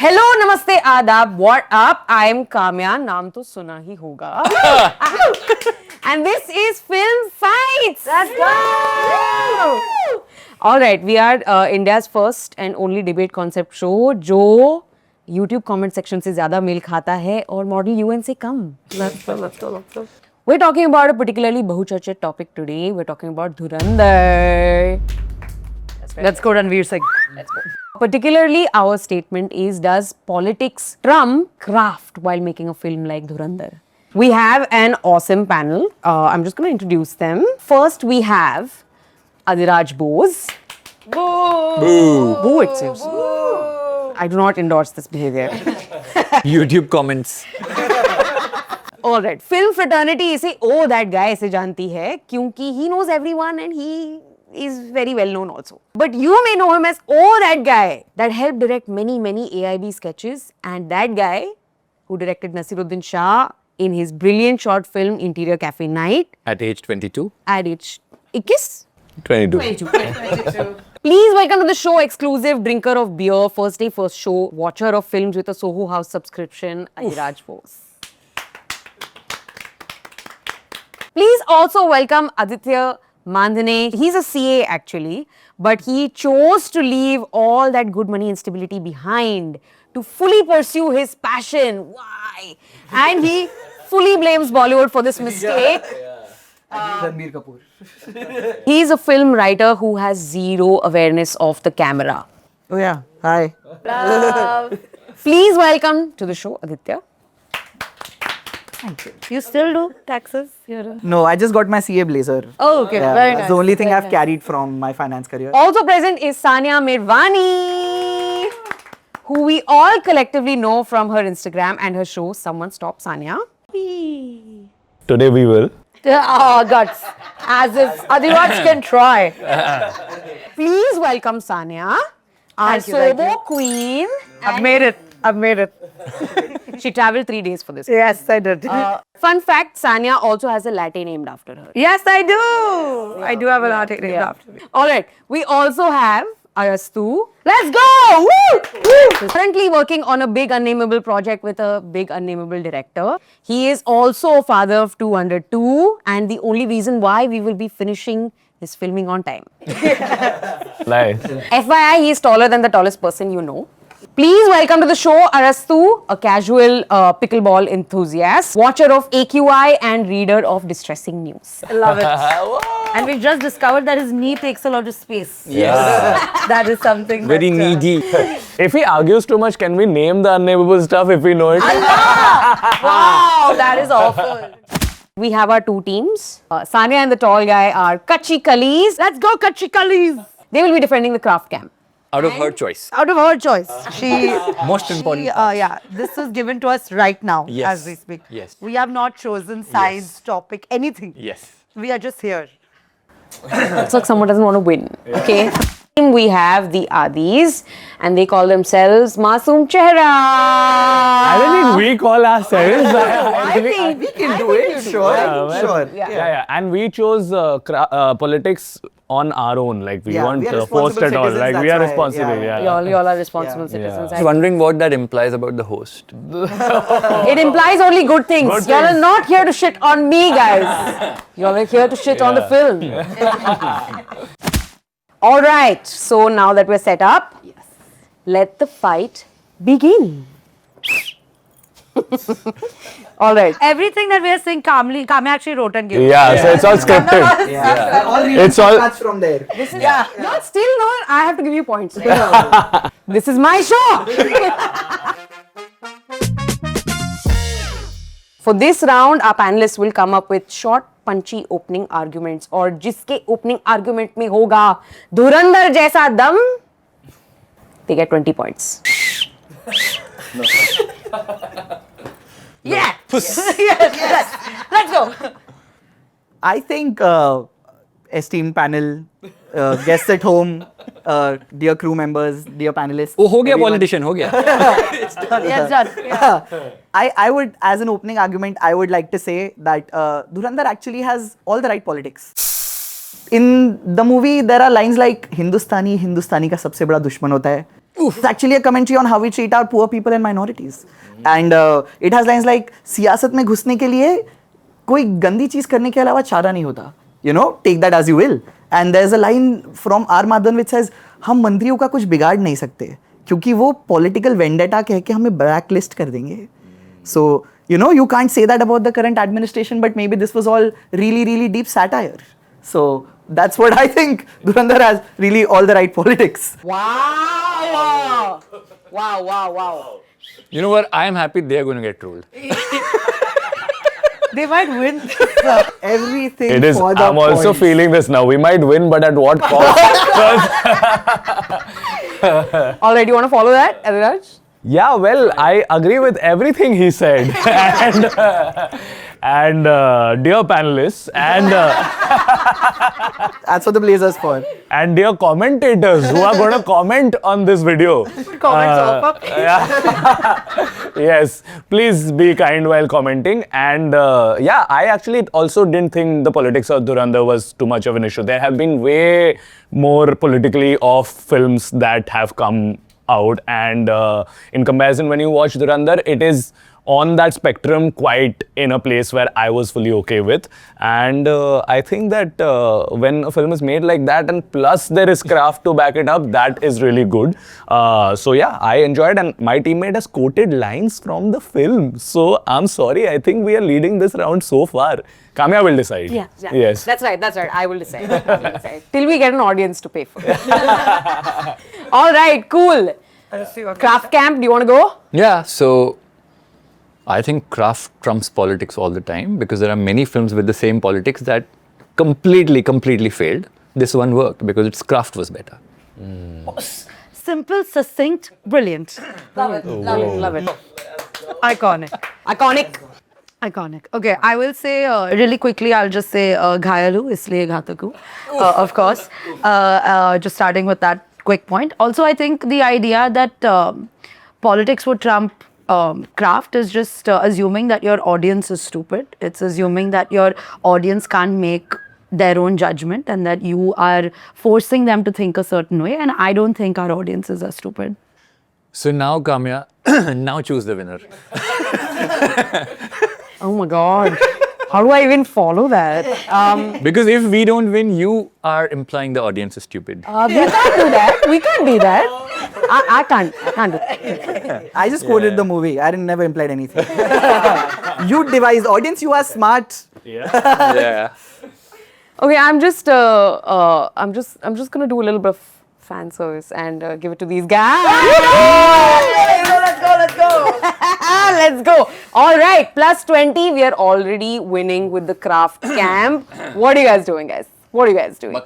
Hello नमस्ते आदाब what up I am Kamya नाम तो सुना ही होगा and this is Film Fights. Let's go! Alright, we are India's first and only debate concept show जो YouTube comment section से ज़्यादा मेल खाता है और Model UN से कम. We're talking about a particularly बहुचर्चित topic today. We're talking about Dhurandhar. Let's go Ranveer Singh. Let's go. Particularly, our statement is, does politics trump craft while making a film like Dhurandhar? We have an awesome panel. I'm just going to introduce them. First, we have Adhiraj Bose. Boo! Boo! Boo, it seems. I do not endorse this behavior. YouTube comments. All right. Film fraternity इसे oh that guy ऐसे जानती है क्योंकि he knows everyone and he is very well known also. But you may know him as oh that guy that helped direct many AIB sketches and that guy who directed Nasiruddin Shah in his brilliant short film Interior Cafe Night At age 22? at age 21? 22. Please welcome to the show exclusive drinker of beer, first day, first show, watcher of films with a Soho House subscription, Adhiraj Bose. Please also welcome Aditya Mandhane. He's a CA actually, but he chose to leave all that good money instability behind to fully pursue his passion. Why? And he fully blames Bollywood for this mistake. Ranveer Kapoor. He's a film writer who has zero awareness of the camera. Oh yeah. Hi. Please welcome to the show, Aditya. Thank you. You still do taxes? You're No, I just got my CA blazer. Oh, okay. Yeah, Very that's nice. the only thing Very I've nice. carried from my finance career. Also present is Saniya Mirwani, who we all collectively know from her Instagram and her show, Someone Stop Saniya. Today we will. Oh, guts. As if Adhiraj can try. Please welcome Saniya, our Thank you, thank Sobo you. queen. I've made it. I've made it. She traveled 3 days for this. Yes, I did. Fun fact, Saniya also has a latte named after her. Yes, I do. I do have a latte named after me. All right. We also have Arastu. Let's go! Woo! Woo! Currently working on a big unnameable project with a big unnameable director. He is also a father of 202 and the only reason why we will be finishing his filming on time. Nice. FYI, he is taller than the tallest person you know. Please welcome to the show Arastu, a casual pickleball enthusiast, watcher of AQI and reader of distressing news. I love it. And we just discovered that his knee takes a lot of space. Yes. That is something Very that, needy. If he argues too much, can we name the unnameable stuff if we know it? Wow, that is awful. We have our two teams. Saniya and the tall guy are Kachi Kalis. Let's go, Kachi Kalis. They will be defending the craft camp. Out of her choice. out of her choice. She, Most important. yeah, this was given to us right now Yes. as we speak. Yes. We have not chosen science, Yes. topic, anything. Yes. We are just here. It's like someone doesn't want to win. Okay. We have the Adis and they call themselves Masoom Chehra. I don't think we call ourselves. I think We can do it. Sure. Sure. Yeah. And we chose politics on our own. Like we Yeah, weren't we are forced at all. responsible Like we citizens, are that's why, responsible. yeah. Yeah. y'all are responsible Yeah. citizens. Yeah. I- Wondering what that implies about the host. It implies only good things. Good Y'all are things. not here to shit on me, guys. Y'all are here to shit on the film. All right. So now that we're set up, let the fight begin. All right. Everything that we are saying calmly, Kamya actually wrote and gave. Yeah, so it's all scripted. Yeah. All It's all- starts from there. Y'all still know I have to give you points. This is my show. For this round, our panelists will come up with short, punchy opening arguments और जिसके opening argument में होगा धुरंधर जैसा दम, they get 20 points. Yeah. yes. Let's go. I think esteemed panel, guests at home, dear crew members, dear panelists. Oh, हो गया everyone. politician, हो गया. Yes, done. Yeah. I would, as an opening argument, I would like to say that Dhurandhar actually has all the right politics. In the movie, there are lines like Hindustani का सबसे बड़ा दुश्मन होता है. It's actually a commentary on how we treat our poor people and minorities. And it has lines like, सियासत में घुसने के लिए कोई गंदी चीज करने के अलावा चारा नहीं होता. You know, take that as you will. And there's a line from R. Madhan which says, हम मंत्रियों का कुछ बिगाड़ नहीं सकते क्योंकि वो political vendetta कह के हमें blacklist कर देंगे. So, you know, you can't say that about the current administration, but maybe this was all really, really deep satire. So, that's what I think. Dhurandhar has really all the right politics. Wow! Wow, wow, wow. You know what? I am happy they are going to get trolled. They might win. Everything It is. for the I'm also points. feeling this now. We might win, but at what cost? All right, you want to follow that, Adhiraj? Yeah, well, I agree with everything he said. and dear panelists, and That's what the Blazers for. and dear commentators who are going to comment on this video. Comments Yes, please be kind while commenting. And yeah, I actually also didn't think the politics of Dhurandhar was too much of an issue. There have been way more politically off films that have come out, and in comparison, when you watch Dhurandhar, it is on that spectrum quite in a place where I was fully okay with. And I think that when a film is made like that and plus there is craft to back it up, that is really good. So yeah, I enjoyed, and my teammate has quoted lines from the film. So I'm sorry, I think we are leading this round so far. Kamya will decide. Yeah. Yes. That's right. I will decide. Till we get an audience to pay for it. All right, cool. Craft camp, do you want to go? Yeah, so I think craft trumps politics all the time because there are many films with the same politics that completely failed. This one worked because its craft was better. Simple, succinct, brilliant. Love it. Iconic. Iconic. Okay, I will say really quickly, I'll just say Ghayalu, isliye Ghataku, of course. Just starting with that quick point. Also, I think the idea that politics would trump craft is just assuming that your audience is stupid. It's assuming that your audience can't make their own judgment and that you are forcing them to think a certain way. And I don't think our audiences are stupid. So now, Kamya, now choose the winner. Oh my God. How do I even follow that? Because if we don't win, you are implying the audience is stupid. We can't do that. We can't do that. I can't do that. I just quoted the movie. I never implied anything. You devised audience. You are smart. Yeah. Okay, I'm just gonna do a little bit of fan service and give it to these guys. Let's go. Let's go. All right, plus 20. We are already winning with the craft camp. What are you guys doing, guys? What are you guys doing?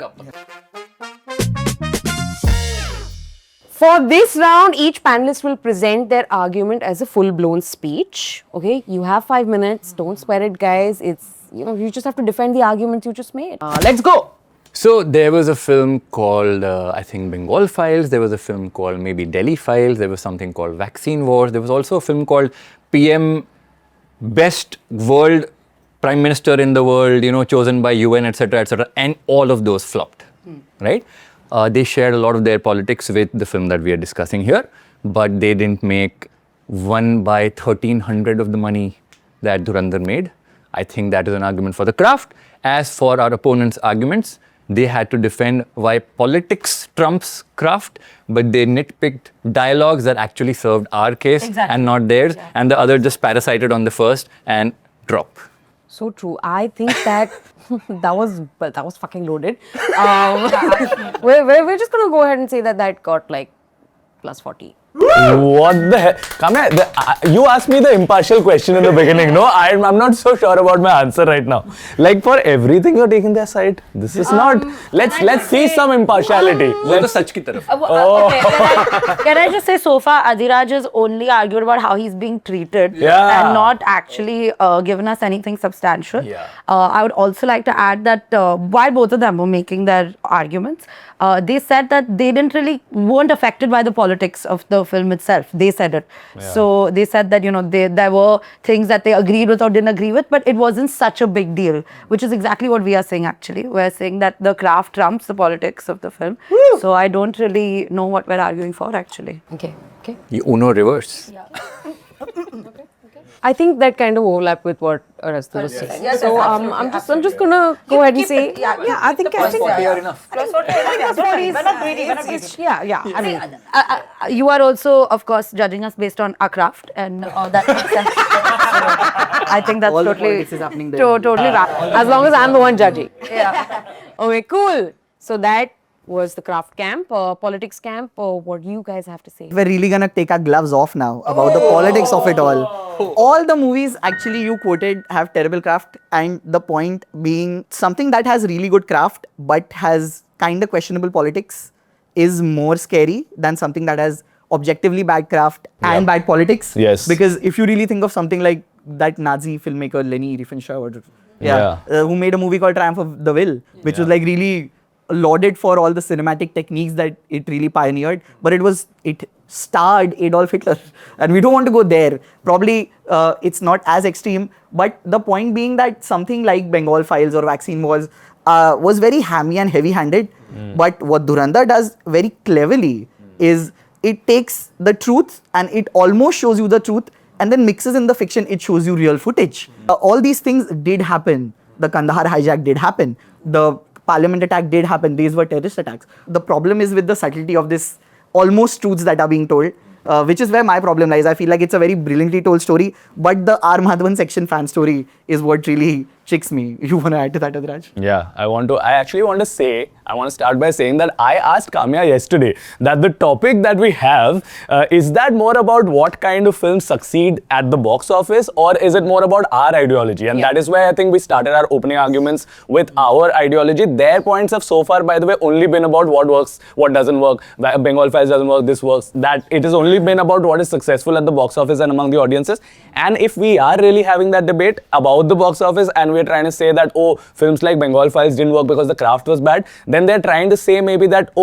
For this round, each panelist will present their argument as a full-blown speech. Okay, you have 5 minutes. Don't swear it, guys. It's, you just have to defend the argument you just made. Let's go. So there was a film called, I think, Bengal Files. There was a film called maybe Delhi Files. There was something called Vaccine Wars. There was also a film called PM Best World Prime Minister in the World, chosen by UN, etc., etc. And all of those flopped, right? They shared a lot of their politics with the film that we are discussing here, but they didn't make 1/1300 of the money that Dhurandhar made. I think that is an argument for the craft. As for our opponents' arguments, they had to defend why politics trumps craft, but they nitpicked dialogues that actually served our case and not theirs, and the other just parasited on the first and drop. So true. I think that that was fucking loaded. We're just gonna go ahead and say that got like plus 40. What the hell? Kamya, you asked me the impartial question in the beginning. No, I'm not so sure about my answer right now. Like for everything you're taking their side. This is not. Let's see some impartiality. Let's sach ki taraf. Okay, can I just say, so far, Adhiraj has only argued about how he's being treated and not actually given us anything substantial. Yeah. I would also like to add that while both of them were making their arguments, they said that they weren't affected by the politics of the film film itself. They said it. So they said that, there were things that they agreed with or didn't agree with, but it wasn't such a big deal, which is exactly what we are saying actually. We're saying that the craft trumps the politics of the film. So I don't really know what we're arguing for actually. Okay. You Uno reverse. I think that kind of overlap with what Arastu was saying. So I'm just gonna go ahead and say, I think Clear enough. I mean, You are also, of course, judging us based on our craft, and that makes sense. So, I think that's All the totally, politics is happening there. totally right. as long as I'm the one judging. Okay, cool. So that was the craft camp, politics camp. What do you guys have to say? We're really gonna take our gloves off now about the politics of it all. All the movies actually you quoted have terrible craft, and the point being something that has really good craft but has kind of questionable politics is more scary than something that has objectively bad craft and bad politics. Yes. Because if you really think of something like that Nazi filmmaker Leni Riefenstahl, who made a movie called Triumph of the Will, which was like really lauded for all the cinematic techniques that it really pioneered, but it starred Adolf Hitler, and we don't want to go there. Probably it's not as extreme, but the point being that something like Bengal Files or Vaccine was very hammy and heavy-handed. But what Dhurandhar does very cleverly is it takes the truth and it almost shows you the truth, and then mixes in the fiction. It shows you real footage. All these things did happen. The Kandahar hijack did happen. The Parliament attack did happen. These were terrorist attacks. The problem is with the subtlety of this almost truths that are being told, which is where my problem lies. I feel like it's a very brilliantly told story, but the R. Madhavan section fan story is what really tricks me. You want to add to that, Adhiraj? Yeah, I actually want to start by saying that I asked Kamya yesterday that the topic that we have, is that more about what kind of films succeed at the box office, or is it more about our ideology? And that is why I think we started our opening arguments with our ideology. Their points have so far, by the way, only been about what works, what doesn't work, Bengal Files doesn't work, this works, that. It has only been about what is successful at the box office and among the audiences. And if we are really having that debate about the box office and we're trying to say that, films like Bengal Files didn't work because the craft was bad, then they're trying to say maybe that,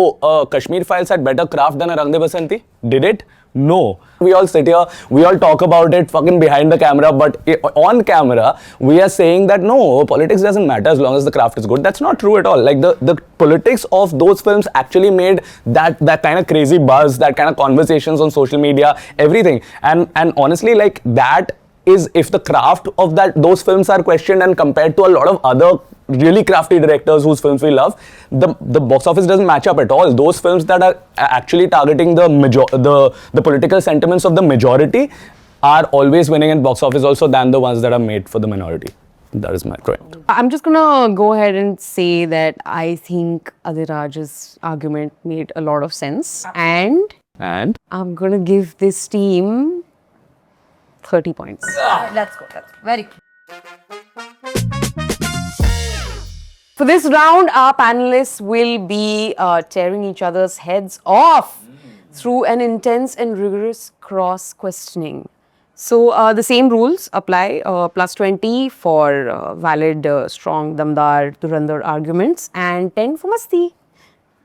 Kashmir Files had better craft than Rang De Basanti. Did it? No. We all sit here, we all talk about it fucking behind the camera, but on camera, we are saying that no, politics doesn't matter as long as the craft is good. That's not true at all. Like the politics of those films actually made that kind of crazy buzz, that kind of conversations on social media, everything. And honestly, like that is, if the craft of those films are questioned and compared to a lot of other really crafty directors whose films we love, the box office doesn't match up at all. Those films that are actually targeting the political sentiments of the majority are always winning in box office also than the ones that are made for the minority. That is my point. I'm just gonna go ahead and say that I think Adhiraj's argument made a lot of sense, and I'm gonna give this team 30 points. Let's go. Very clear. For this round, our panelists will be tearing each other's heads off through an intense and rigorous cross-questioning. So the same rules apply, plus 20 for valid, strong, damdar, Dhurandhar arguments, and 10 for masti.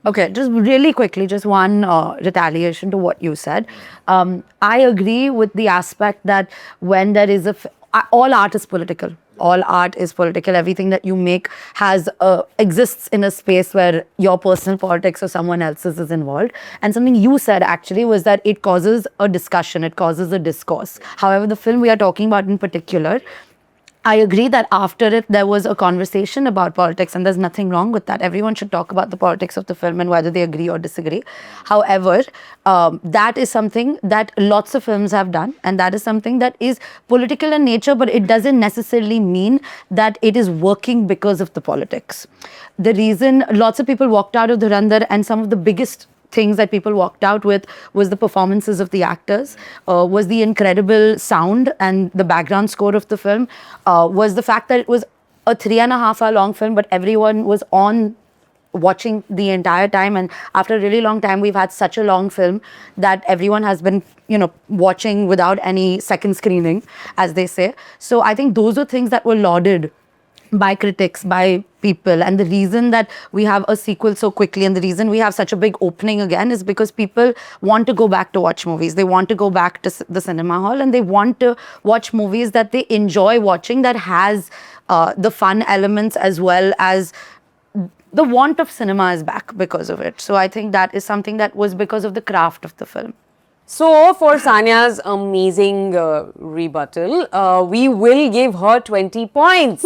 Okay, just really quickly, just one retaliation to what you said. I agree with the aspect that when there is all art is political. All art is political. Everything that you make exists in a space where your personal politics or someone else's is involved. And something you said actually was that it causes a discussion, it causes a discourse. However, the film we are talking about in particular, I agree that after it, there was a conversation about politics, and there's nothing wrong with that. Everyone should talk about the politics of the film and whether they agree or disagree. However, that is something that lots of films have done, and that is something that is political in nature, but it doesn't necessarily mean that it is working because of the politics. The reason lots of people walked out of Dhurandhar, and some of the biggest things that people walked out with was the performances of the actors, was the incredible sound and the background score of the film, was the fact that it was a 3.5 hour long film, but everyone was on watching the entire time. And after a really long time, we've had such a long film that everyone has been, watching without any second screening, as they say. So I think those are things that were lauded by critics, by people, and the reason that we have a sequel so quickly and the reason we have such a big opening again is because people want to go back to watch movies. They want to go back to the cinema hall and they want to watch movies that they enjoy watching, that has the fun elements as well as the want of cinema is back because of it. So I think that is something that was because of the craft of the film. So, for Saniya's amazing rebuttal, we will give her 20 points.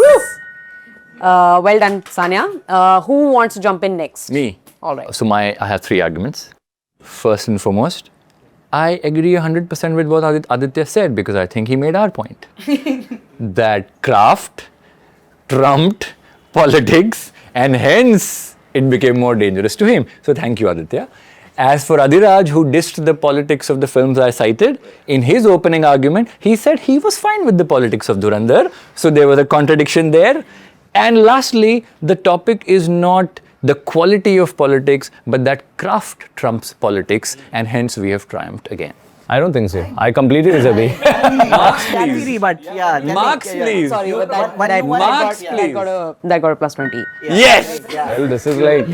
Well done, Saniya. Who wants to jump in next? Me. All right. So I have 3 arguments. First and foremost, I agree 100% with what Aditya said because I think he made our point. That craft trumped politics and hence it became more dangerous to him. So thank you, Aditya. As for Adhiraj, who dissed the politics of the films I cited, in his opening argument, he said he was fine with the politics of Dhurandhar. So there was a contradiction there. And lastly, the topic is not the quality of politics, but that craft trumps politics, and hence we have triumphed again. I don't think so. I completely disagree. Marks, Can be please. re, but yeah. Marks, please. Sorry, but Marks, please. that got a plus 20. Yes. Well, this is like,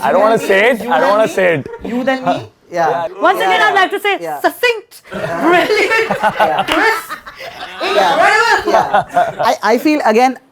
I don't want to say it. I don't want to say it. You then me? Yeah. Once again, I'd like to say succinct, brilliant,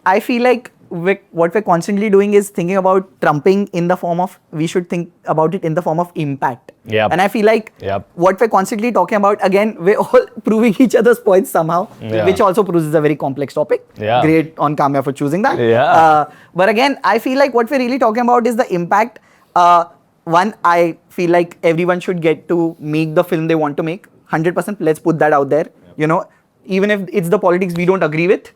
I feel like what we're constantly doing is thinking about trumping in the form of, we should think about it in the form of impact. Yep. And I feel like Yep. what we're constantly talking about, again, we're all proving each other's points somehow, Yeah. which also proves it's a very complex topic. Yeah. Great on Kamya for choosing that. Yeah. But again, I feel like what we're really talking about is the impact. One, I feel like everyone should get to make the film they want to make. 100%, let's put that out there. You know, even if it's the politics we don't agree with,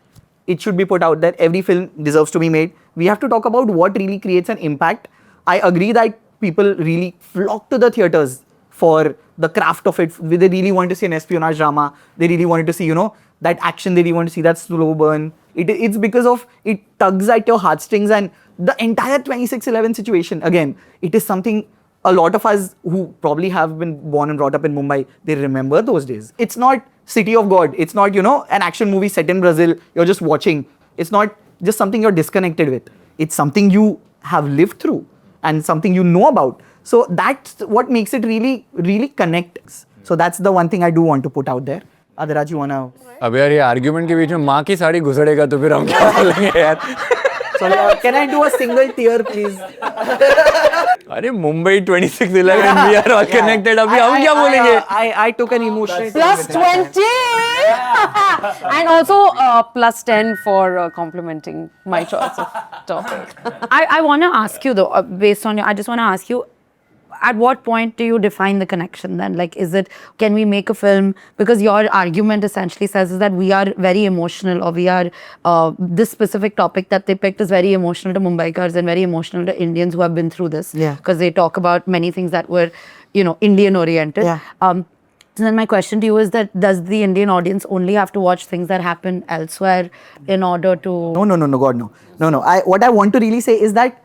it should be put out there. Every film deserves to be made. We have to talk about what really creates an impact. I agree that people really flock to the theaters for the craft of it. They really want to see an espionage drama. They really wanted to see, you know, that action. They really want to see that slow burn. It's because of it tugs at your heartstrings, and the entire 26/11 situation. Again, it is something a lot of us who probably have been born and brought up in Mumbai, they remember those days. It's not City of God. It's not, you know, an action movie set in Brazil. You're just watching. It's not just something you're disconnected with. It's something you have lived through and something you know about. So that's what makes it really, really connect. So that's the one thing I do want to put out there. Adhiraj, you wanna? अब यार ये argument के बीच में माँ की साड़ी घुसड़ेगा तो फिर हम क्या बोलेंगे यार? Sorry, can I do a single tear, please? अरे Mumbai 26/11 we are all connected. अभी हम क्या बोलेंगे? I took an emotional. Plus 20! And also plus 10 for complimenting my choice of topic. I want to ask you though, based on your, I just want to ask you, at what point do you define the connection then? Like, is it, can we make a film? Because your argument essentially says is that we are very emotional, or we are, this specific topic that they picked is very emotional to Mumbaikars and very emotional to Indians who have been through this. Yeah. Because they talk about many things that were, you know, Indian oriented. Yeah. So then my question to you is that, does the Indian audience only have to watch things that happen elsewhere in order to... No, God, no. What I want to really say is that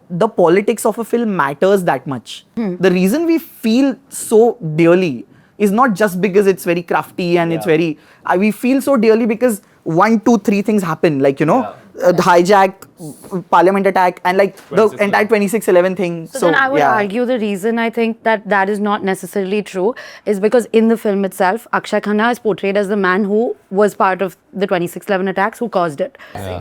the politics of a film matters that much. The reason we feel so dearly is not just because it's very crafty and it's very... we feel so dearly because 1, 2, 3 things happen. Like, you know, the hijack, parliament attack, and like the entire 26/11 thing. So then I would argue the reason I think that that is not necessarily true is because in the film itself, Akshay Khanna is portrayed as the man who was part of the 26/11 attacks, who caused it.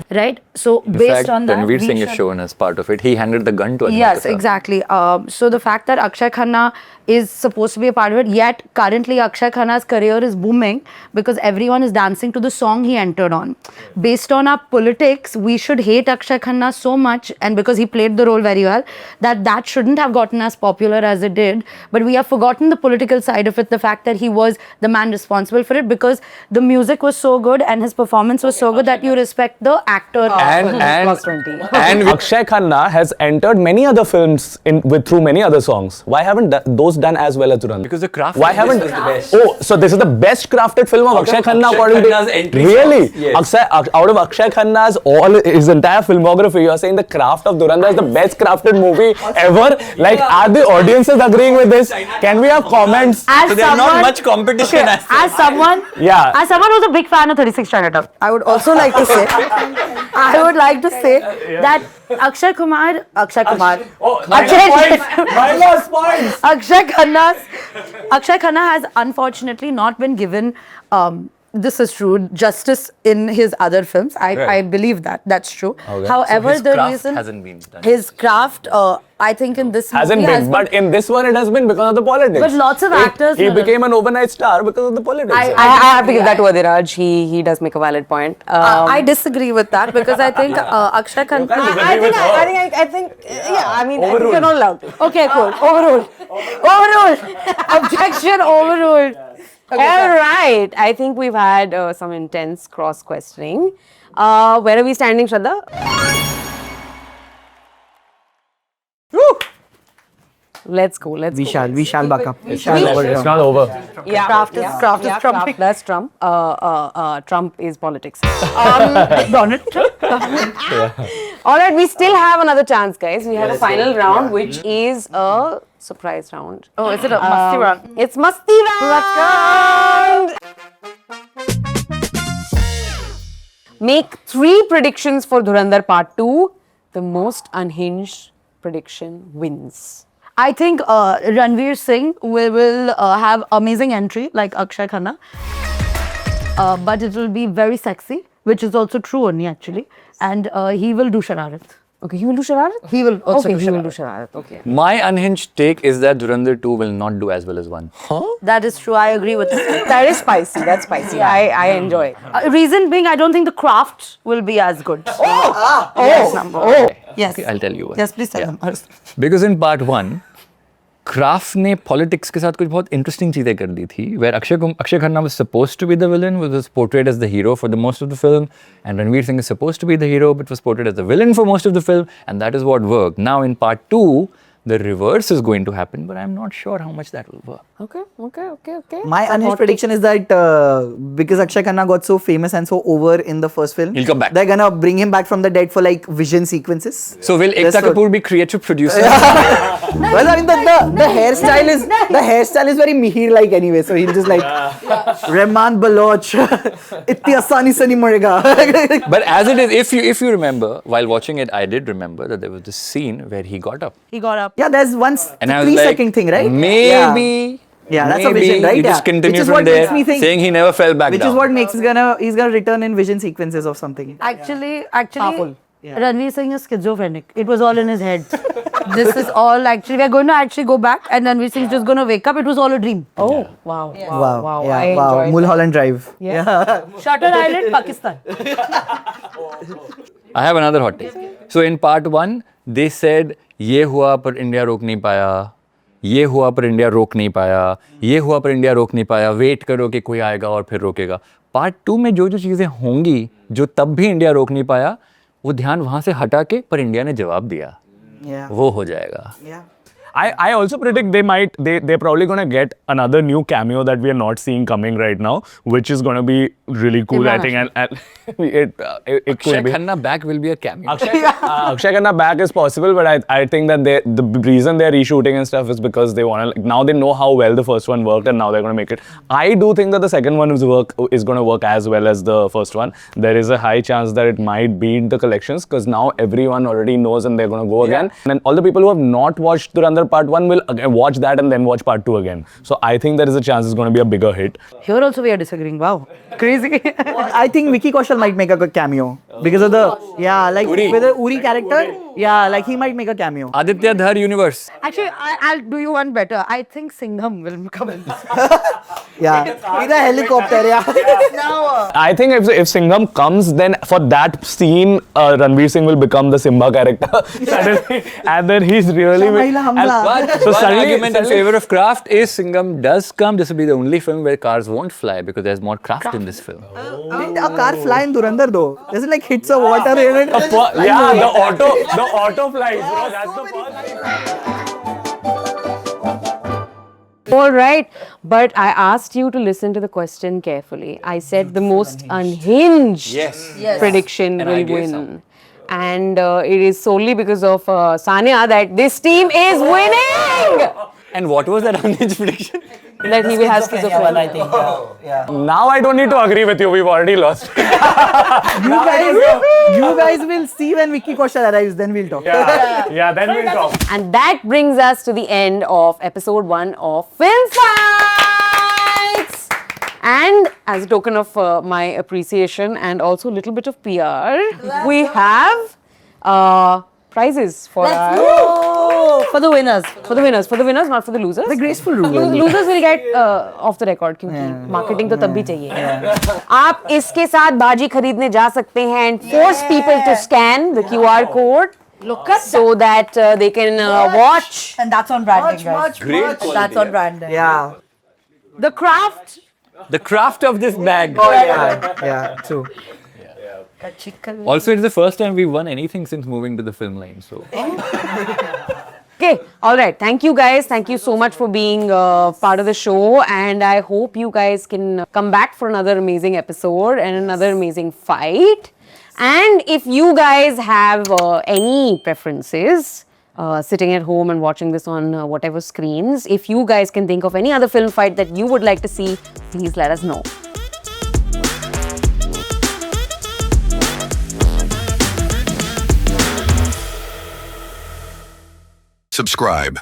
Right? So In based fact, on that, Ranveer we Singh is should- shown as part of it. He handed the gun to Aditya. Yes, exactly. So the fact that Akshay Khanna is supposed to be a part of it, yet currently Akshay Khanna's career is booming because everyone is dancing to the song he entered on. Based on our politics, we should hate Akshay Khanna so much, and because he played the role very well, that shouldn't have gotten as popular as it did. But we have forgotten the political side of it, the fact that he was the man responsible for it, because the music was so good and his performance was so good that you respect the actor. Plus 20. And Akshay Khanna has entered many other films through many other songs. Why haven't those almost done as well as Dhurandhar? Because the craft Why of this haven't? was the best. Oh, so this is the best crafted film of Akshay Khanna according Khanna's to entry really? shots, yes. Out of Akshay Khanna's his entire filmography, you are saying the craft of Dhurandhar is the best crafted movie ever? Like, are the audiences agreeing with this? Can we have comments? As So there's not much competition as someone who's a big fan of 36 Chinatown, I would also like to say, that Akshay Khanna has unfortunately not been given, this is true, justice in his other films. I believe that. That's true. Okay. However, So his the craft reason hasn't been done. his craft, I think in this Hasn't movie been, but in this one it has been because of the politics. But lots of actors He were- became an overnight star because of the politics. I have to give that to Adhiraj. He does make a valid point. I disagree with that because I think Akshay Khanna. I think, yeah, I mean, I think you're not allowed to. Okay, cool. Overruled. Objection overruled. All right. I think we've had some intense cross questioning. Where are we standing, Shraddha? Let's go. We shall back up. It's not over. Yeah. Craft is trumping. That's Trump. Trump is politics. Donald Trump. All right, we still have another chance, guys. We have a final round, which is a surprise round. Oh, is it a musty round? It's Masti round. Make 3 predictions for Dhurandhar Part 2. The most unhinged prediction wins. I think Ranveer Singh will have amazing entry like Akshay Khanna, but it will be very sexy, which is also true only actually, and he will do Shararat. Okay, he will do Shararat? He will also do he will Shararat. do Shararat. Okay. My unhinged take is that Dhurandhar 2 will not do as well as 1. That is true. I agree with that. That is spicy. That's spicy. I enjoy. Reason being, I don't think the craft will be as good. Yes. Okay, I'll tell you why. Yes, please tell them. Because in part 1, Kraft ने politics के साथ कुछ बहुत interesting चीजें कर दी थी, where Akshay Khanna was supposed to be the villain, was portrayed as the hero for the most of the film, and Ranveer Singh is supposed to be the hero, but was portrayed as the villain for most of the film, and that is what worked. Now in part 2, the reverse is going to happen, but I'm not sure how much that will work. Okay. My unhinged prediction is that because Akshay Khanna got so famous and so over in the first film, He'll come back. They're gonna bring him back from the dead for like vision sequences. So will Ekta That's what- Kapoor be creative producer? Well, I mean the hairstyle is very Mihir like anyway, so he'll just like Rahman Baloch, itni asani se nahi marega. But as it is, if you remember, while watching it, I did remember that there was this scene where he got up. He got up. Yeah, there's one And I was 3-second like, thing, right? Maybe. Yeah, that's a maybe vision, right? You just Yeah. continue Which is from what there, makes me think- saying he never fell back Which down. is what makes he's gonna return in vision sequences of something. Actually, Powerful. Ranveer Singh is schizophrenic. It was all in his head. This is all actually, we're going to actually go back and Ranveer Singh is just going to wake up. It was all a dream. Oh, wow. Wow. Yeah, I wow. enjoyed Mulholland Drive. Shutter Island, Pakistan. I have another hot take. So in part 1, they said, ये हुआ पर India रोक नहीं पाया, ये हुआ पर India रोक नहीं पाया, ये हुआ पर इंडिया रोक नहीं पाया, वेट करो कि कोई आएगा और फिर रोकेगा. पार्ट 2 में जो चीज़ें होंगी, जो तब भी इंडिया रोक नहीं पाया, वो ध्यान वहाँ से हटा के पर इंडिया ने जवाब दिया. Yeah. वो हो जाएगा. Yeah. I also predict they're probably gonna get another new cameo that we are not seeing coming right now, which is gonna be really cool, I think, and it could Akshay be. Khanna back will be a cameo. Akshay Khanna back is possible, but I think that the reason they're reshooting and stuff is because they want to, now they know how well the first one worked and now they're going to make it. I do think that the second one is going to work as well as the first one. There is a high chance that it might beat the collections because now everyone already knows and they're going to go again. And all the people who have not watched Dhurandhar Part 1 will again watch that and then watch Part 2 again. So I think there is a chance it's going to be a bigger hit. Here also we are disagreeing. Wow. Crazy. I think Vicky Kaushal might make a good cameo because of the with the Uri character. Yeah, like he might make a cameo. Aditya Dhar universe. Actually, I'll do you one better. I think Singham will come in. Yeah, with a helicopter. Yeah. I think if Singham comes, then for that scene, Ranveer Singh will become the Simba character suddenly, and then he's really. Samaila Hamla. One argument in favor of craft is Singham does come. This will be the only film where cars won't fly because there's more craft in this film. Didn't a car fly in Dhurandhar though? Does it like hits a water in it? Yeah, the auto flies, bro. That's the first. All right. But I asked you to listen to the question carefully. I said the most unhinged prediction And I will gave win. some. And it is solely because of Saniya that this team is winning. And what was that unhinged prediction? That he will have schizophrenia. I think. Yeah. Now I don't need to agree with you. We've already lost. You guys will see when Vicky Kaushal arrives. Then we'll talk. Yeah, then we'll talk. And that brings us to the end of episode 1 of Film Fights. And as a token of my appreciation and also a little bit of PR, we have prizes for For the winners. For the winners, not for the losers. The graceful rule. Losers will get off the record क्योंकि marketing तो तब भी चाहिए. आप इसके साथ बाजी खरीदने जा सकते हैं and force people to scan the QR code. Look at so that they can watch And that's on branding, guys. Great quality. That's on branding. Yeah. the craft. The craft of this bag. Yeah. True. Also, it's the first time we've won anything since moving to the film line. So Okay, all right. Thank you guys. Thank you so much for being part of the show. And I hope you guys can come back for another amazing episode and another amazing fight. And if you guys have any preferences, sitting at home and watching this on whatever screens, if you guys can think of any other film fight that you would like to see, please let us know. Subscribe.